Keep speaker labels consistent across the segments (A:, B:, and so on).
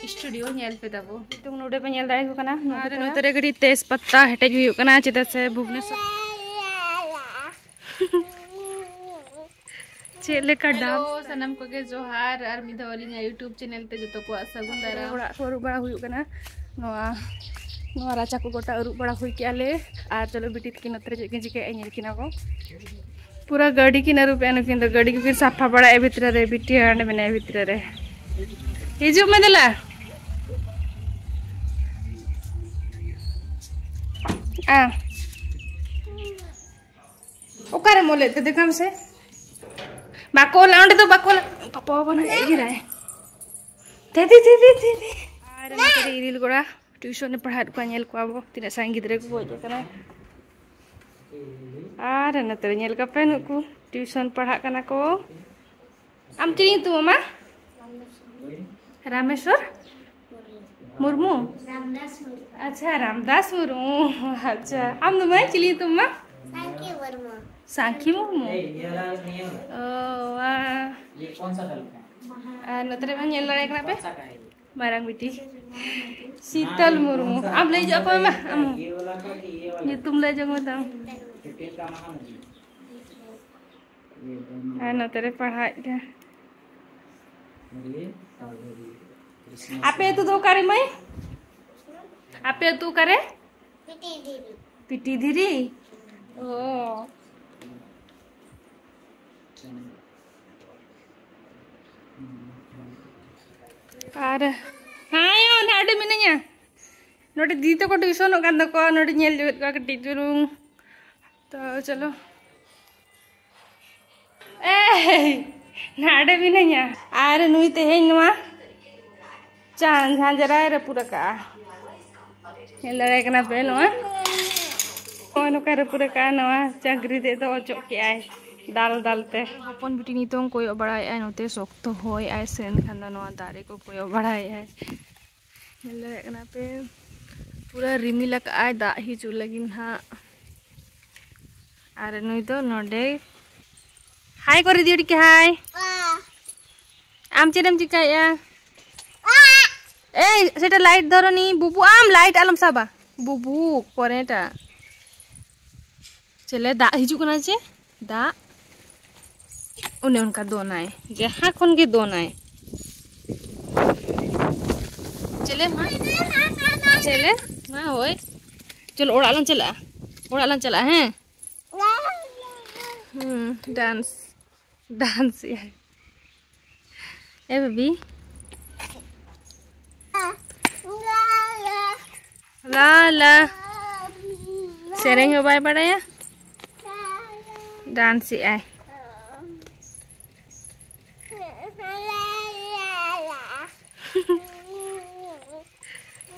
A: Studio nail पे तबो तो नोडे पे नेल दाई को कना आरे नोतरे गडी तेज पत्ता हेटेज हुई कना चिदा से भुवनेश्वर चेले का डांस सनम को के जोहार आर मिधवली यूट्यूब चैनल ते जतो को सगुन दारा बड़ा कोरु बड़ा हुई कना नोआ नोआ राचा को गोटा अरु बड़ा हुई के आले आर चलो बिटी की नतरे जे के ए नेल किना को पूरा गाड़ी की नरु पे अनकिन तो गाड़ी की साफा बड़ा ए भितर रे बिटी आंड में भितर रे हिजु में देला आ ओकारे मोले ते देखम से बाकोल आंड तो बाकोल पापा बना एगी रहे दे आरे नतरे इरिल गोड़ा ट्यूशन ने पढ़ा को नेल को अब तिना सांग गिदरे को बोजे कना आरे नतरे नेल का पेन को ट्यूशन पढ़ा कना को आम चिनी तू मामा रामेश्वर मुर्मू अच्छा रामदास मुर्मू अच्छा आम नु मैं चिली तुम मां सांखी मुर्मू ओ ये कौन सा तालुका नतरे में नेल लड़ाई कना पे मारंग बिटी शीतल मुर्मू अब ले जाओ पे मां ये तुम ले जाओ मत नतरे पढ़ाई आपे तू करे मैं आपे तू करे पिटी धीरी ओ अरे हाँ यो नाडे मिनanya नोटे दी तो को ट्यूशन कान तो को नोटे नेल जो का टीचर तो चलो ए नाडे मिनanya अरे नुई ते हे नवा चांद झांजरा रे पूरा का लड़ाई कना पे नवा कोन का रे पूरा का नवा चाकरी दे तो ओचो के आए दाल डालते अपन बिटी नितों कोई बड़ा आए नोते सोक्तो होय आए सेन खाना नवा दारे को कोई बड़ा आए लड़ाई कना पे पूरा रिमिला का आए दा ही चु लगिन हा अरे नुई तो नोडे हाय कर दियो के हाय आम चेदम चिकाया ए सेटा लाइट धरनी बुबू आम लाइट आलम साबा बुबू कोरेटा चले दा हिजु कना चे दा उन्हें उनका दोनाए जहां कोन के दोनाए चले मां चले हां होय चलो ओड़ालन चला हैं डांस डांस ये ए बेबी ला ला सेरेंग बाय बड़ाया डांस आए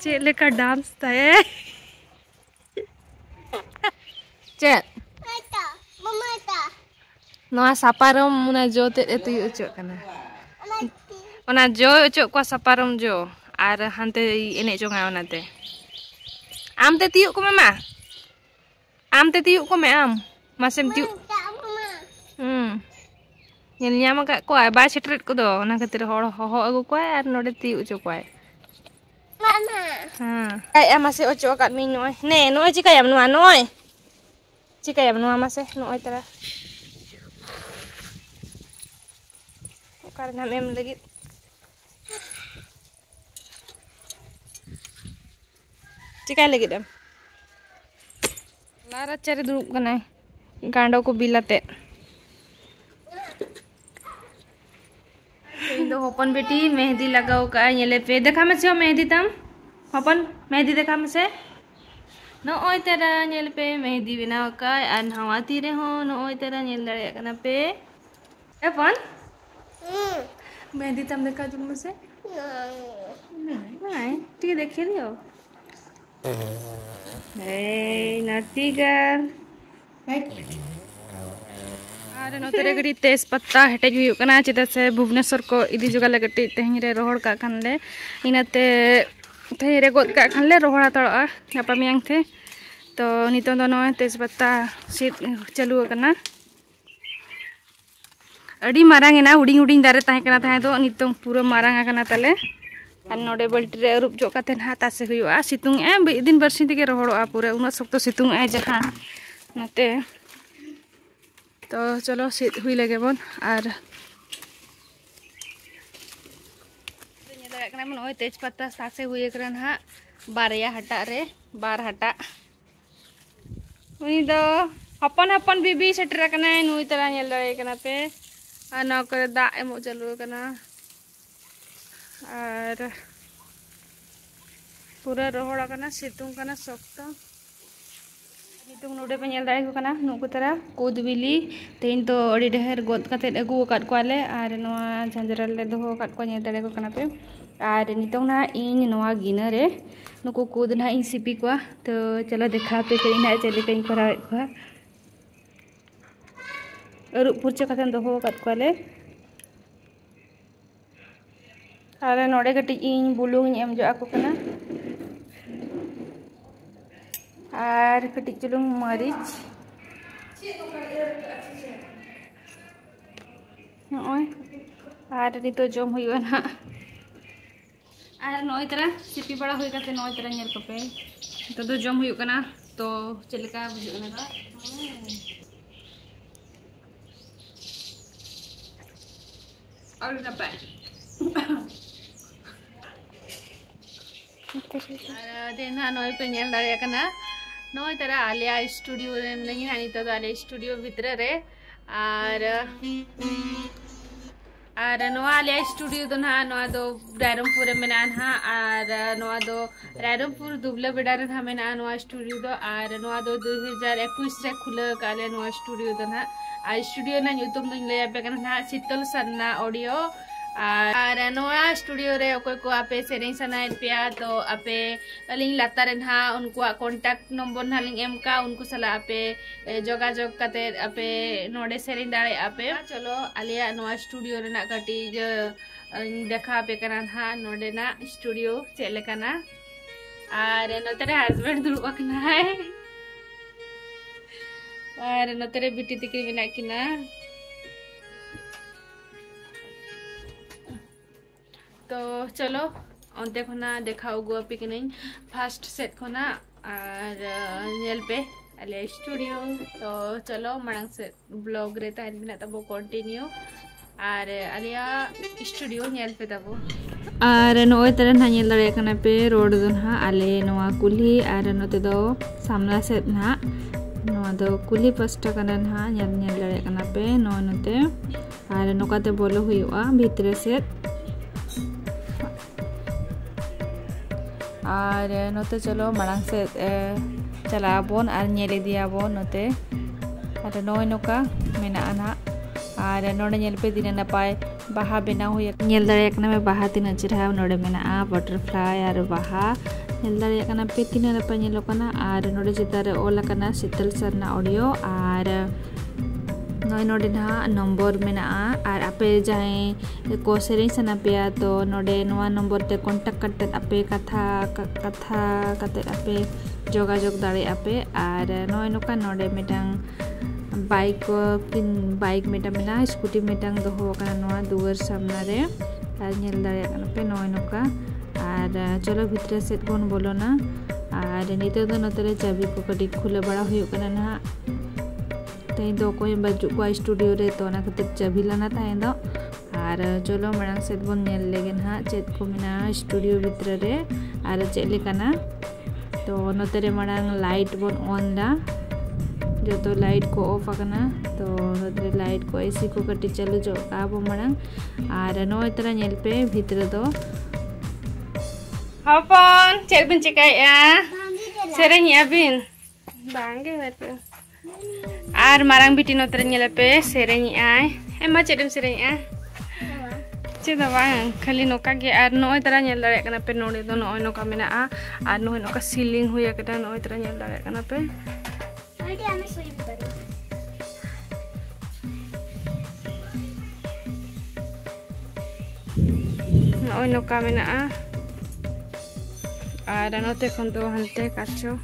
A: चेले का डांस था चल नवा सापारम मुना जो ते तु उचो कना ओना जो उचो को सापारम जो आर हानते एने जोंगा ओनाते आम ते तियु को मामा आम ते तियु को मे आम मासेम तियु नेल ᱧᱟᱢ ᱟᱠᱟᱫ ᱠᱚᱣᱟᱭ ᱵᱟᱭ ᱥᱮᱴᱮᱨᱮᱫ ᱠᱚᱫᱚ ᱚᱱᱟ ᱠᱷᱟᱹᱛᱤᱨ ᱦᱚᱲ ᱦᱚᱦᱚ ᱟᱹᱜᱩ ᱠᱚᱣᱟᱭ ᱟᱨ ᱱᱚᱰᱮ ᱛᱤᱭᱩ ᱚᱪᱚ ᱠᱚᱣᱟᱭ मामा हां आय मासे ᱚᱪᱚ ᱟᱠᱟᱫ ᱢᱤᱧ ᱱᱚᱭ ᱱᱮ ᱱᱚᱭ ᱪᱤᱠᱟᱭᱟᱢ ᱱᱚᱣᱟ ᱱᱚᱭ ᱪᱤᱠᱟᱭᱟᱢ ᱱᱚᱣᱟ मासे ᱱᱚᱭ ᱛᱟᱨᱟ ᱚᱠᱟᱨᱮ ᱱᱟᱢ ᱮᱢ ᱞᱟᱹᱜᱤᱫ चिकाय लगी दम लारा चेरे दुरुब कनाय गांडो को बिलाते इन्दो होपन बेटी मेहंदी लगाओ का नेले पे देखा में से मेहंदी तम होपन मेहंदी देखा में से नो ओय तेरा नेल पे मेहंदी बनाओ का अन हवा तीरे हो नो ओय तेरा नेल दड़े कना पे एपन मेहंदी तम देखा तुम में से नहीं ठीक है देख लियो Hey, naughty girl. अरे नोतरे गड़ी तेज पत्ता हेटेज हुई कना चिदा से भुवनेश्वर को इदी जुगा ले गटी तेहनी रे रोहड़ का खनले इनाते तेहनी रे गोद का खनले रोहड़ तड़आ गापा मियांग थे तो नितो दो नो तेज पत्ता सीट चालू कना अड़ी मारांग ना हुडिंग हुडिंग दारे ताहे कना ताहे तो नितो पूरा मारांग कना तले और नोडे बाल्टी रे अरुप जो काते ना तासे हुआ सितुंग ए बे दिन बरसिन तेगे रोहड़ोआ पूरे उना सख्त सितुंग ए जहां नते तो चलो सित हुई लगे बोन और मन तेज पत्ता तासे हुए करन हा बारया हटा रे बार हटा उनी दो हपन हपन बीबी सेटर कना नुई तरह नेल दरे कना पे आ न करे दा एमो चालू कना और पूरा रोहड़ा कना सितुंग कना सख्त नितुंग नोडे पे नेल दरे को कना नुकु तरह कूद बिली तेन तो अड़ी ढेर गोद कते अगु काट कोले और नोआ झांजरा ले दोहो काट को नेल दरे को कना पे और नितुंग ना इन नोआ गिना रे नुकु कूद ना इन सिपी को तो चलो देखा पे करी ना चले कहीं करा को और पुरचे कथन दोहो काट कोले और नोडे कटी इन बुलुंग एम जो आको कना और कटी चुलुंग मरीच नोय और नितो जम हुई ना और नोय तरह सिपी बड़ा हुई करते नोय तरह नेल को पे तो जम हुई कना तो चलका बुझु ना और नपा देना नोय पे नेल दाड़े कना नोय तरह आलिया स्टूडियो रे नहीं हानि तो आलिया स्टूडियो भीतर रे और नोआ आलिया स्टूडियो तो ना नोआ दो रायरमपुर में ना और नोआ दो रायरमपुर दुबला बेड़ा रे ना में ना नोआ स्टूडियो दो और नोआ दो 2021 रे खुला काले नोआ स्टूडियो दो ना आ स्टूडियो ना यूट्यूब में ले पे ना शीतल सरना ऑडियो और नोआ स्टूडियो रे ओको को आपे सेरें सनाय पिया तो आपे अलिंग लातार ना उनको कांटेक्ट नंबर ना लिंग एम का उनको सला आपे जोगाजोग काते आपे नोडे सेरें दाड़े आपे चलो आलिया नोआ स्टूडियो रे ना कटी देखा पे कना ना नोडे ना स्टूडियो चले कना और नतरे हस्बैंड दुरुबा कना है और नतरे बिटी तिकी बिना किना तो चलो अंते खना देखाओ गो पे कि नहीं फर्स्ट सेट खना और नेल पे आले स्टूडियो तो चलो मरंग से ब्लॉग रे तान बिना तबो कंटिन्यू और आलिया स्टूडियो नेल पे तबो और नोय तरह ना नेल दरे कना पे रोड दो ना आले नोआ कुली और नते दो सामना सेट ना नोआ दो कुली पस्टा कना ना नेल दरे कना पे नोय नते और नोकाते बोलो हुआ भीतर सेट और नोते चलो मरंग से चलाबोन और नेले दियाबोन नोते और नोय नोका मेना ना और नोडे नेल पे दिन नपाय बाहा बेना हुई नेल दरे कना में बाहा तीन चिरा नोडे मेना बटरफ्लाई और बाहा नेल दरे कना पे तीन नपाय नेलो कना और नोडे चितारे ओला कना शीतल सरना ऑडियो और नोय नोडे ना नंबर मेना और आपे जहां को सेरें सना पे तो नोडे नोआ नंबर ते कांटेक्ट करते आपे कथा कते आपे जोगाजोग दाड़े आपे और नोय नोका नोडे मेटांग बाइक मेटा मेना स्कूटी मेटांग दोहो कना नोआ दुआर सामना रे और नेल दाड़े कना पे नोय नोका और चलो भीतर सेट बोन बोलो ना और निते दो नतरे चाबी को कटी खुले बड़ा हुई कना ना तई दो कोई बजू को स्टूडियो रे तो ना खातिर चाबी लाना था दो और चलो मरंग सेट बोन नेल लेगे ना चेत को मेना स्टूडियो भीतर रे और चेले कना तो नतरे मरंग लाइट बोन ऑन दा जो तो लाइट को ऑफ करना तो नतरे लाइट को एसी को कटी चालू जो काबो मरंग और नोय तरह नेल पे भीतर दो हपन चेल बिन चिकाया सेरें याबिन बांगे होते और मारंग बिटी नोतरे नेले पे सेरें आय एमा चेदम सेरें आ चेदा बांग खाली नोका के और नोय तरह नेल दाड़े कना पे नोडे दो नोय नोका मेना और नोय नोका सीलिंग हुई कटा नोय तरह नेल दाड़े कना पे नोय नोका मेना और नोते खन दो हंते काचो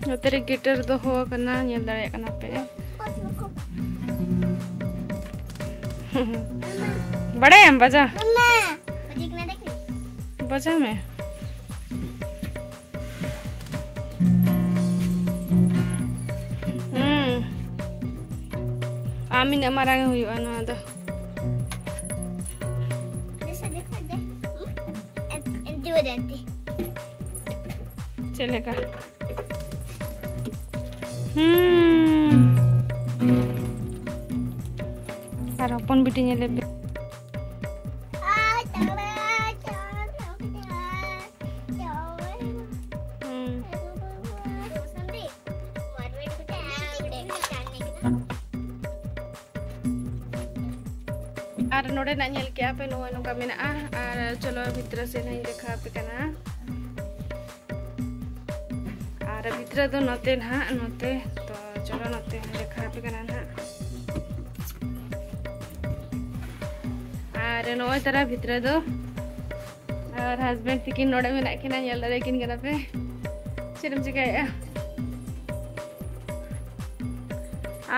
A: नोते गिटार दो हो कना नेल दाड़े कना पे बड़े हम बजा बजा में आमीन हमारा हुई ना तो चलेगा। और अपन बेटी ने ले और नोड़े ना नेल क्या पे नो नोका मेना और चलो भीतर से नहीं देखा पे कना और भीतर तो नते ना नते तो चलो नते देखा पे कना ना और नो तरह भीतर दो और हस्बैंड तिकिन नोड़े मेना किना नेल दरे किन कना पे चिरम चिकाया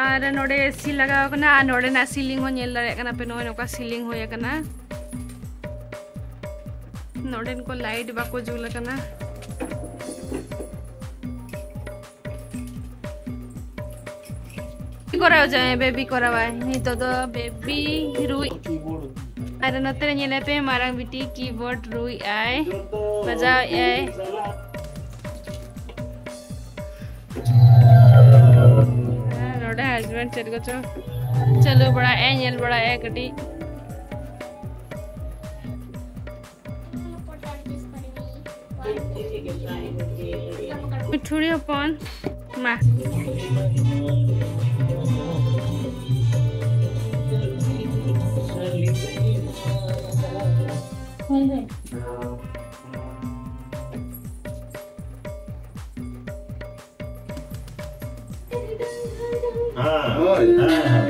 A: और नोड़े एसी लगाओ कना नोड़े ना सीलिंग हो नेल दरे कना पे नो नोका सीलिंग होया कना नोड़े को लाइट बाको जुल कना कराओ जाए बेबी करावा नहीं तो बेबी रुई अरे नते नेले पे मारंग बिटी कीबोर्ड रुई आए बजाओ आए नोड़े हस्बैंड चल गो चलो बड़ा ए नेल बड़ा ए कटी मिठुड़ी अपन मा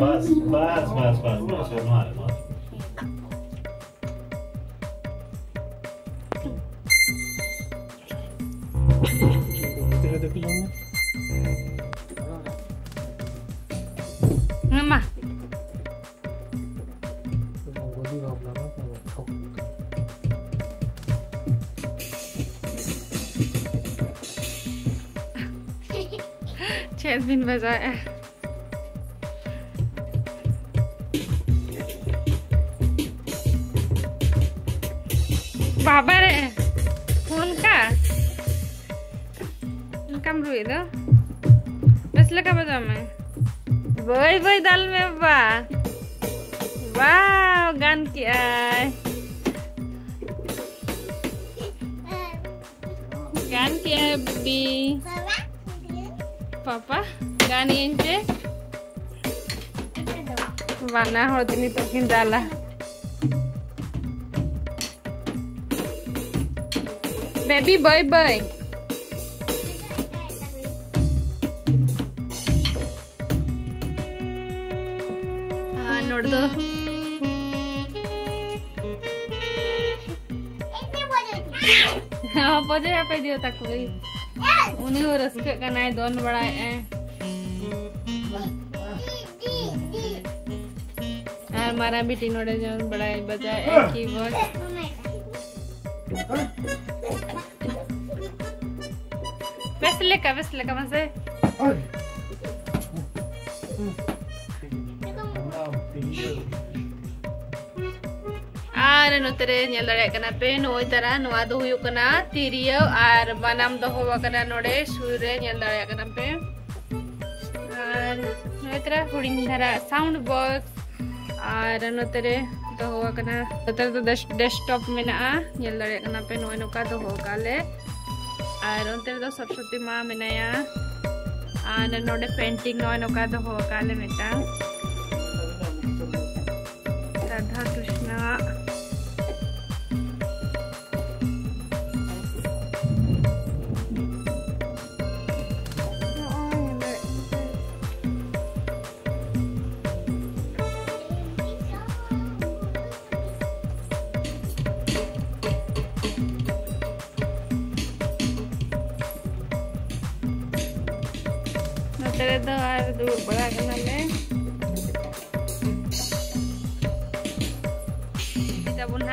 B: बस बस बस बस बस मार
A: मम्मा छह दिन बजाया बाबा रे फोन का कम रुई दो बस लगा बजा में बोई बोई दाल में वाह गान किया गान किया है बेबी पापा गान इंचे वाना हो दिन तो किन डाला बेबी बाय बाय हाँ नोड़ दो हाँ पौधे यहाँ पे दियो तक भी उन्हीं को रस्के का ना दोन बड़ा है और हमारा भी तीनों जो बड़ा है बजाए keyboard Wes leka masih. Ar no tere nyalare kana pe no itara no adu huyu kana tiriyo ar banam doho kana node sure nyalare kana pe ar no itara huding dhara sound box ar no tere doho kana tere to desktop mena nyalare kana pe no ka doho kale और उनते तो सरस्वती माँ मिनाया आने नोडे painting नॉय नोका तो हो काले मिटा राधा कृष्णा तेरे तो यार दूर बड़ा करना ले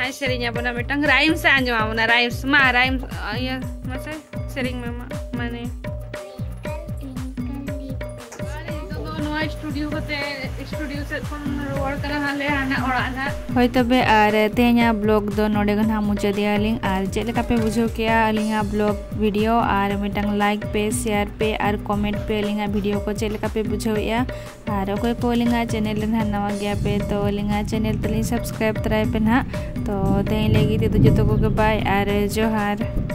A: माय सेरिंग बना मिटंग राइम्स आंजमा बना राइम्स मा राइम्स ये मसे सेरिंग में माने स्टूडियो से रोड करा हाले आना ओराना होय तबे आर तेया ब्लॉग दो नोडे गना मुझे दियालिंग आर चेले पे बुझो किया अलिंगा ब्लॉग वीडियो आर मिटंग लाइक पे शेयर पे आर कमेंट पे अलिंगा वीडियो को चेले पे बुझो या आर कोई को अलिंगा चैनल ना नवा गया पे तो अलिंगा चैनल तली सब्सक्राइब तराय पे ना तो तेई लगी तो जतो को बाय आर जोहार।